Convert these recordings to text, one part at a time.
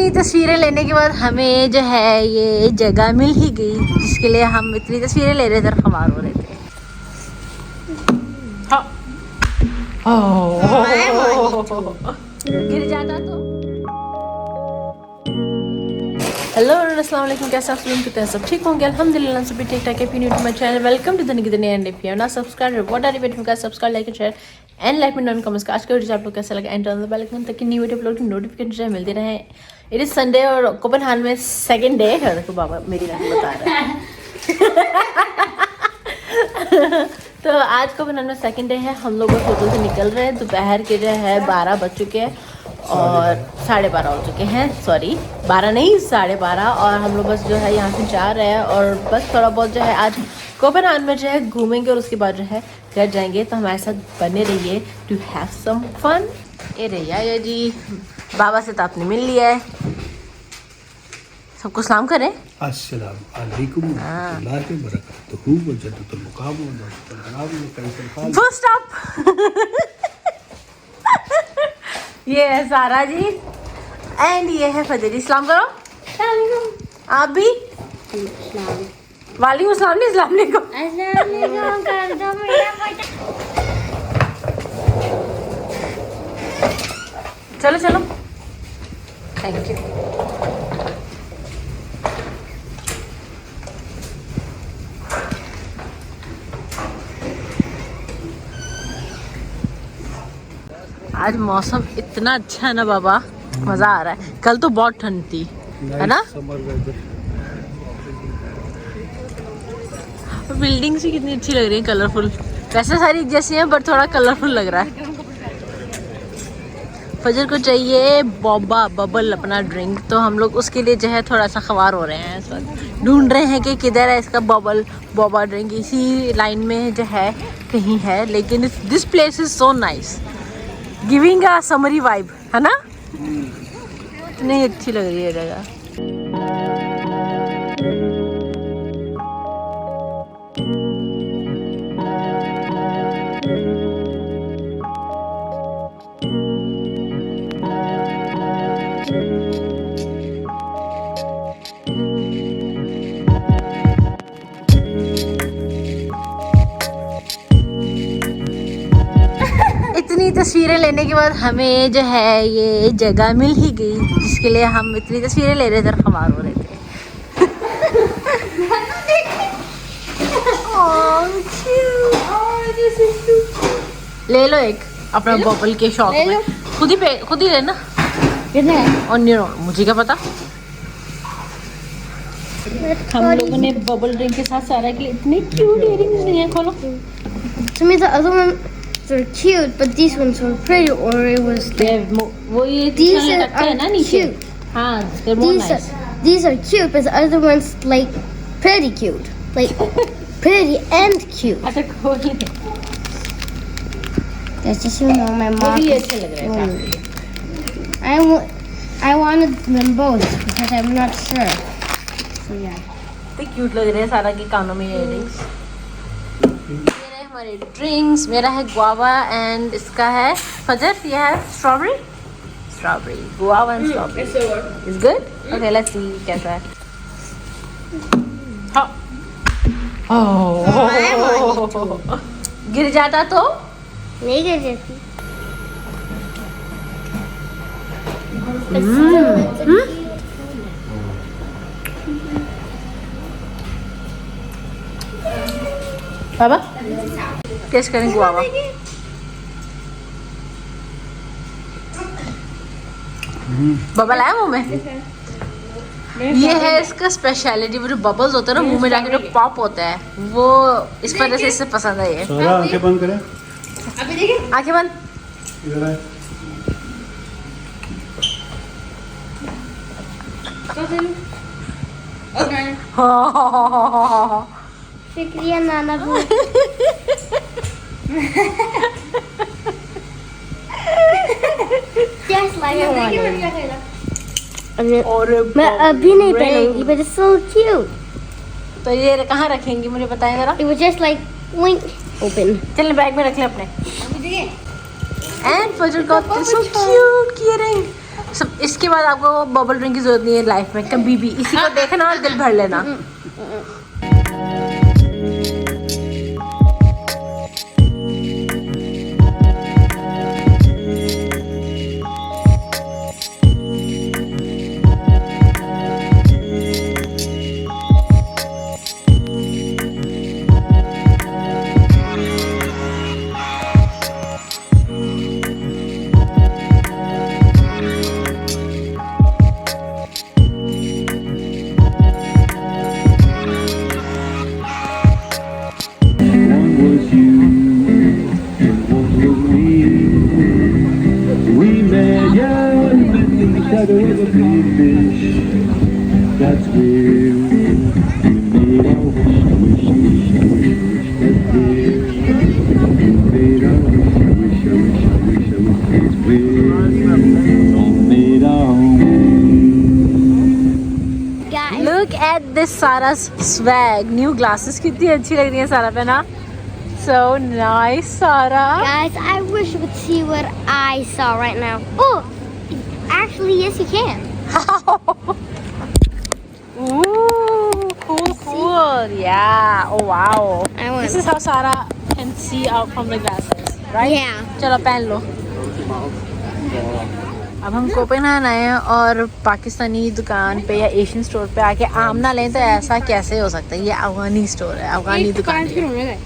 इतनी तस्वीरें लेने के बाद हमें जो है ये जगह मिल ही गई, जिसके लिए हम इतनी तस्वीरें ले रहे थे, खबार हो रहे थे। गिर जाता तो। हेलो अस्सलाम वालेकुम, कैसे आप सब? सब ठीक होंगे अल्हम्दुलिल्लाह, सभी ठीक ठाक है। New to my channel, welcome to the Nikita and if you are not subscribe what are you waiting for? Subscribe, like and share and let me know in comments. आज का वीडियो आप लोग कैसा लगा and turn the bell icon ताकि new video upload की notification मिलती रहे। इट इज संडे और कोपेनहेगन में सेकंड डे है। देखो बाबा मेरी नानी बता रहा है। तो आज कोपेनहेगन में सेकंड डे है। हम लोग होटल से निकल रहे हैं। दोपहर के जो है 12 बज चुके हैं और 12:30 हो चुके हैं। सॉरी 12 नहीं 12:30। और हम लोग बस जो है यहाँ से जा रहे हैं और बस थोड़ा बहुत जो है आज कोपेनहेगन में जो है घूमेंगे और उसके बाद जो है घर जाएंगे। तो हमारे साथ बने रहिए टू हैव सम फन। ये रहिए ये जी, बाबा से तो आपने मिल लिया है। सबको सलाम करें। अस्सलाम वालेकुम वरहमतुल्लाहि वबरकातुहू व जन्नतुल मुकाम व जन्नतुल मनाम। Full stop. ये है सारा जी एंड ये है फजर जी। सलाम करो। आप भी वालेकुम सलाम। नहीं अस्सलाम वालेकुम। कर दो मेरा। चलो चलो, थैंक यू। आज मौसम इतना अच्छा है ना बाबा, मज़ा आ रहा है। कल तो बहुत ठंड थी, है ना? बिल्डिंग्स भी कितनी अच्छी लग रही है, कलरफुल। वैसे सारी जैसी हैं बट थोड़ा कलरफुल लग रहा है। फजर को चाहिए बोबा बबल अपना ड्रिंक, तो हम लोग उसके लिए जो है थोड़ा सा खवार हो रहे हैं। इस वक्त ढूंढ रहे हैं कि किधर है इसका बबल बोबा ड्रिंक। इसी लाइन में जो है कहीं है, लेकिन this place is so nice, giving a summary vibe, है ना? इतनी अच्छी लग रही है जगह। इतनी तस्वीरें लेने के बाद हमें जो है ये जगह मिल ही गई, जिसके लिए हम इतनी तस्वीरें ले रहे थे, खबार हो रहे थे। ले लो एक अपना बबल के शॉप में। खुद ही लेना। कितने? और मुझे क्या पता। हम लोगों ने बबल ड्रिंक के साथ सारा के लिए इतनी क्यूट इयररिंग्स ली हैं। खोलो। To me, the other ones were cute, but these ones were pretty, or it was. वो ये These लगता है ना are नीचे। cute. हाँ, they're more nice. These are cute, but the other ones like pretty cute, like pretty and cute. अच्छा कोई नहीं। That's just my वो mom. भी अच्छे लग रहे हैं काफी। I wanted them both because I'm not sure. So yeah. तो क्यूट लग रहे हैं सारा के कानों में इयररिंग्स। ये रहे हमारे ड्रिंक्स। मेरा है गुआवा एंड इसका है फजर। ये है strawberry guava and strawberry. Is good. Okay let's see कैसा है। हाँ। गिर जाता तो नहीं कर सकती। बाबा टेस्ट करें गुआवा। बबल आया मुंह में। ये है इसका स्पेशलिटी। वो जो बबल्स होते हैं ना मुंह में जाके जो पॉप होता है, वो इस वजह से इससे पसंद है। ये सारा आंखें बंद करें। अभी देखिए। आंखें बंद। इधर आए। शुक्रिया नाना बू। और मैं अभी नहीं पहनूंगी, but it's so cute. तो ये कहाँ रखेंगी मुझे बताएं जरा। It was just like wink open. चल बैग में रख ले अपने। एंड फजर का सो क्यूट इयररिंग। सब इसके बाद आपको बबल ड्रिंक की जरूरत नहीं है लाइफ में कभी भी। इसी को देखना और दिल भर लेना। Look at this Sarah's swag. New glasses कितनी अच्छी लग रही है सारा पे ना. So nice, Sarah. Guys, I wish you could see what I saw right now. Oh, actually, yes, you can. Ooh, cool. Yeah. Oh wow. I want. This is how Sarah can see out from the glasses, right? Yeah. चलो पहन लो. अब हम Copenhagen आए हैं और पाकिस्तानी दुकान पे या एशियन स्टोर पे आके आम ना लें तो ऐसा कैसे हो सकता है? ये अफगानी स्टोर है, अफगानी दुकान है।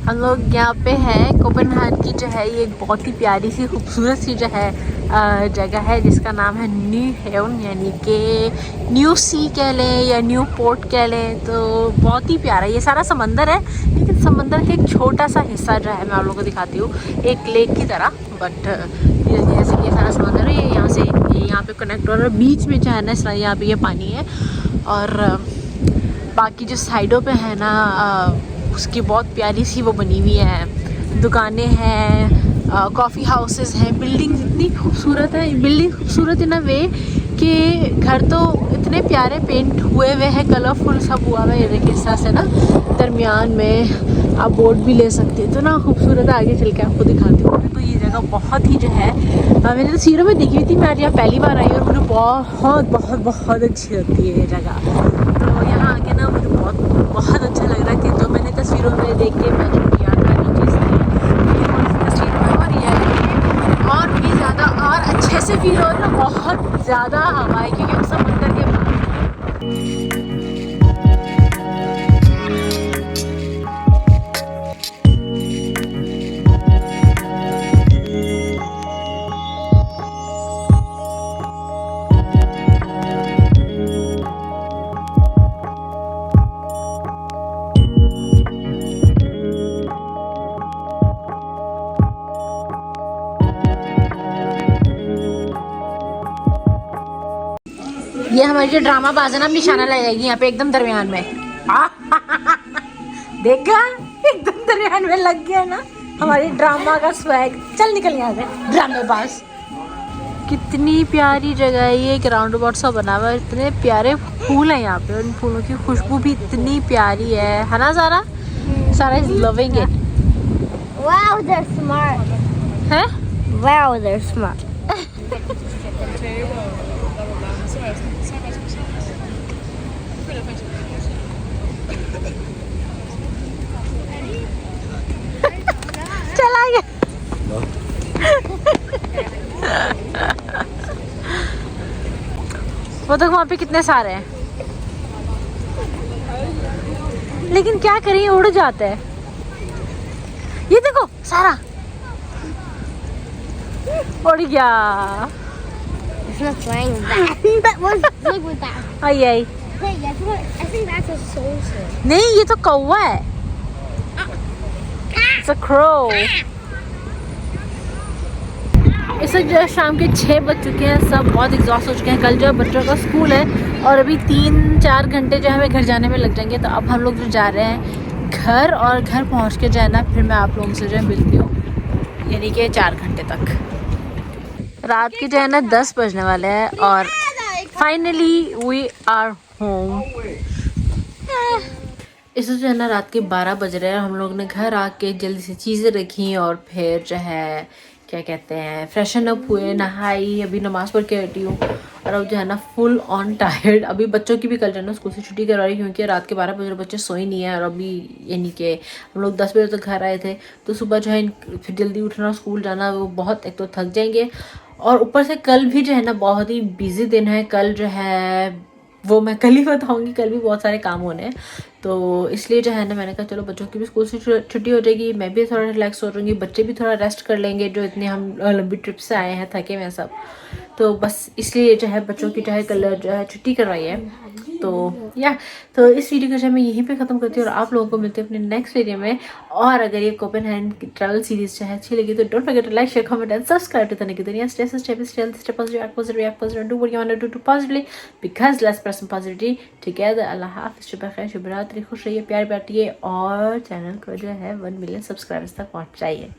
हम लोग यहाँ पे हैं कोपेनहेगन की जो है ये एक बहुत ही प्यारी सी खूबसूरत सी जो है जगह है जिसका नाम है न्यू हेवन, यानी कि न्यू सी कह लें या न्यू पोर्ट कह लें। तो बहुत ही प्यारा, ये सारा समंदर है लेकिन समंदर का एक छोटा सा हिस्सा जो है मैं आप लोगों को दिखाती हूँ, एक लेक की तरह। बट जैसे ये सारा समंदर है, ये यहाँ से यहाँ पे कनेक्ट हो रहा है, बीच में जो है ना इस यहाँ पे ये पानी है और बाकी जो साइडों पे है ना उसकी बहुत प्यारी सी वो बनी हुई है, दुकानें हैं, कॉफ़ी हाउसेस हैं, बिल्डिंग इतनी खूबसूरत है। बिल्डिंग खूबसूरत इन अ वे कि घर तो इतने प्यारे पेंट हुए हुए हैं, कलरफुल सब हुआ हुआ है। देखिए इस तरह से ना दरमियान में आप बोट भी ले सकते हैं, तो ना खूबसूरत है। आगे चल के आपको दिखाती हूँ। तो ये जगह बहुत ही जो है मैंने तस्वीरों में देखी हुई थी, मैं आज यहाँ पहली बार आई और मुझे बहुत बहुत बहुत अच्छी लगती है ये जगह। तो यहाँ आके ना मुझे बहुत अच्छा लग रहा है कि जो मैंने तस्वीरों में देख के इमेजिन किया था जो चीज़ तस्वीर में और रियलिटी और भी ज़्यादा और अच्छे से फील हो रहा है, बहुत ज़्यादा हवा है क्योंकि समंदर के ये हमारी जो ड्रामा बाज है ना निशाना लगाएगी यहाँ पे एकदम दरमियान में। देखा एकदम दरमियान में लग गया ना हमारी ड्रामा का स्वैग। चल निकल यहाँ से ड्रामे बाज। कितनी प्यारी जगह है ये, एक राउंड अबाउट सा बना हुआ है, इतने प्यारे फूल हैं यहाँ पे, उन फूलों की खुशबू भी इतनी प्यारी है ना सारा? सारा is loving it. Wow, they're smart. हैं? Wow, they're smart. चला गया। वो तो वहाँ पे कितने सारे हैं, लेकिन क्या करें उड़ जाते हैं। ये देखो सारा उड़ गया। It's not flying back. That was look with that. I I Hey, guess what? I think that's a saucer. नहीं, ये तो कौवा है। It's a crow. इस वक्त जो शाम के 6 बज चुके हैं, सब बहुत एग्जॉस्ट हो चुके हैं। कल जो बच्चों का स्कूल है और अभी 3-4 घंटे जो हमें घर जाने में लग जाएंगे। तो अब हम लोग जो जा रहे हैं घर, और घर पहुंच के जो है ना फिर मैं आप लोगों से जो है मिलती हूँ, यानी कि 4 घंटे तक। रात के जो है ना 10 बजने वाले हैं और फाइनली वी आर होम। इस जो है ना रात के 12 बज रहे हैं। हम लोग ने घर आके जल्दी से चीज़ें रखी और फिर जो है क्या कहते हैं फ्रेशन अप हुए, नहाई, अभी नमाज पढ़ के हटी हूँ और अब जो है ना फुल ऑन टायर्ड। अभी बच्चों की भी कल जो है ना स्कूल से छुट्टी करवा रही क्योंकि रात के 12 बजे बच्चे सोए नहीं है और अभी यानी कि हम लोग 10 बजे तक घर आए थे, तो सुबह जो है फिर जल्दी उठना स्कूल जाना, वो बहुत एक तो थक जाएंगे और ऊपर से कल भी जो है ना बहुत ही बिजी दिन है। कल जो है वो मैं कल ही बताऊंगी, कल भी बहुत सारे काम होने हैं, तो इसलिए जो है ना मैंने कहा चलो बच्चों की भी स्कूल से छुट्टी हो जाएगी, मैं भी थोड़ा रिलैक्स हो जाऊंगी, बच्चे भी थोड़ा रेस्ट कर लेंगे जो इतने हम लंबी ट्रिप से आए हैं, थके हुए हैं सब। तो बस इसलिए जो है बच्चों की जो है कल जो है छुट्टी करवाई है। तो तो इस वीडियो को जो है मैं यहीं पे ख़त्म करती हूँ और आप लोगों को मिलते हैं अपने नेक्स्ट वीडियो में। और अगर ये कोपेनहेगन की ट्रैवल सीरीज जो है अच्छी लगी तो don't forget to like, share, comment and subscribe to Tanik Duniya. Stay positive, react positive, do what you want to do positively because let's spread some positivity together. अल्लाह हाफ़िज़, शुभ खैर, शुभ रात्रि, खुश रहिए, प्यार बांटिए और चैनल को जो है 1 मिलियन सब्सक्राइबर्स तक पहुँचाइए।